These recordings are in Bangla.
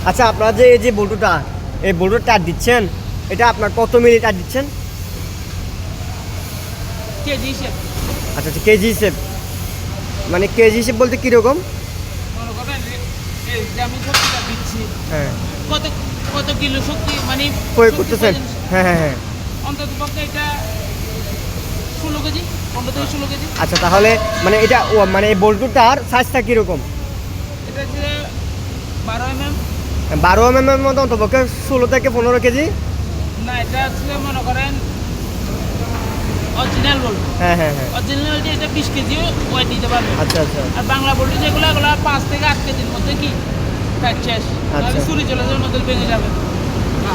আচ্ছা, আপনারা যে এই যে বল্টুটা, এই বল্টুর টায়ার দিচ্ছেন, এটা আপনার কত মিলি টায়ার দিচ্ছেন? কেজি হিসেব। আচ্ছা আচ্ছা, কেজি হিসেব। মানে কেজি হিসেব বলতে কীরকম? মনে করেন এই যে আমি শক্তিটা দিচ্ছি, হ্যাঁ, কত কত কিলো শক্তি মানে প্রয়োগ শক্তি করতেছেন। প্রয়োজন। হ্যাঁ হ্যাঁ হ্যাঁ। অন্তত পক্ষে এটা 16 কেজি, 15 থেকে 16 কেজি। আচ্ছা, তাহলে মানে এটা মানে এই বল্টুটার সাইজটা কীরকম? এটা যে 12 mm। 12 mm মতো অন্তপক্ষে 16 থেকে 15 কেজি। না, এটা আসলে মনে করেন অরিজিনাল বল্টু। হ্যাঁ হ্যাঁ হ্যাঁ। অরিজিনাল বলতে এটা 20 কেজিও ওয়েট দিতে পারবে। আচ্ছা আচ্ছা। আর বাংলা বল্টু যেগুলো এগুলো 5 থেকে 8 কেজির মধ্যে কি কাজ শেষ। আচ্ছা। তাহলে চুরি চলে যাবে, নদল ভেঙে যাবে।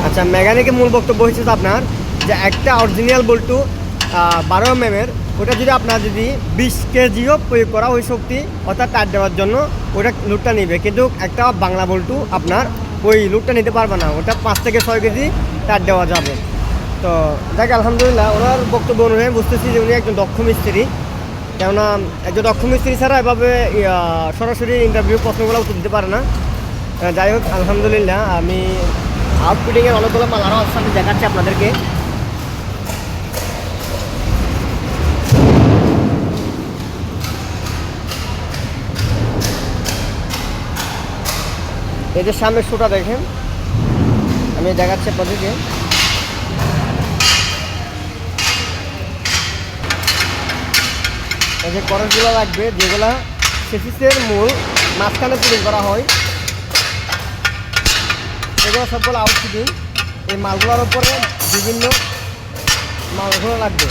আচ্ছা, মেকানিকের মূল বক্তব্য হচ্ছে আপনার যে একটা অরিজিনাল বল্টু 12 mm ওটা যদি আপনার যদি 20 কেজিও প্রয়োগ করা ওই শক্তি অর্থাৎ টায়ার দেওয়ার জন্য ওটা লুটটা নেবে, কিন্তু একটা বাংলা বল্টু আপনার ওই লুটটা নিতে পারবে না, ওটা 5 থেকে 6 কেজি টায়ার দেওয়া যাবে। তো যাক, আলহামদুলিল্লাহ ওনার বক্তব্য অনুযায়ী বুঝতেছি যে উনি একজন দক্ষ মিস্ত্রি। কেননা একজন দক্ষ মিস্ত্রি ছাড়া এভাবে সরাসরি ইন্টারভিউ প্রশ্নগুলো উত্তর দিতে পারে না। যাই হোক, আলহামদুলিল্লাহ আমি আউটফিটিংয়ের অনেকগুলো মাল আরও সামনে দেখাচ্ছি আপনাদেরকে। এই যে সামনের শোটা দেখেন, আমি দেখাচ্ছি আপনাদেরকে। এই যে করসগুলো লাগবে, যেগুলা চেসিসের মূল মাঝখানে পুলিং করা হয়, এগুলো সবগুলো আউটফিটিং। এই মালগুলোর উপরে বিভিন্ন মালগুলো লাগবে।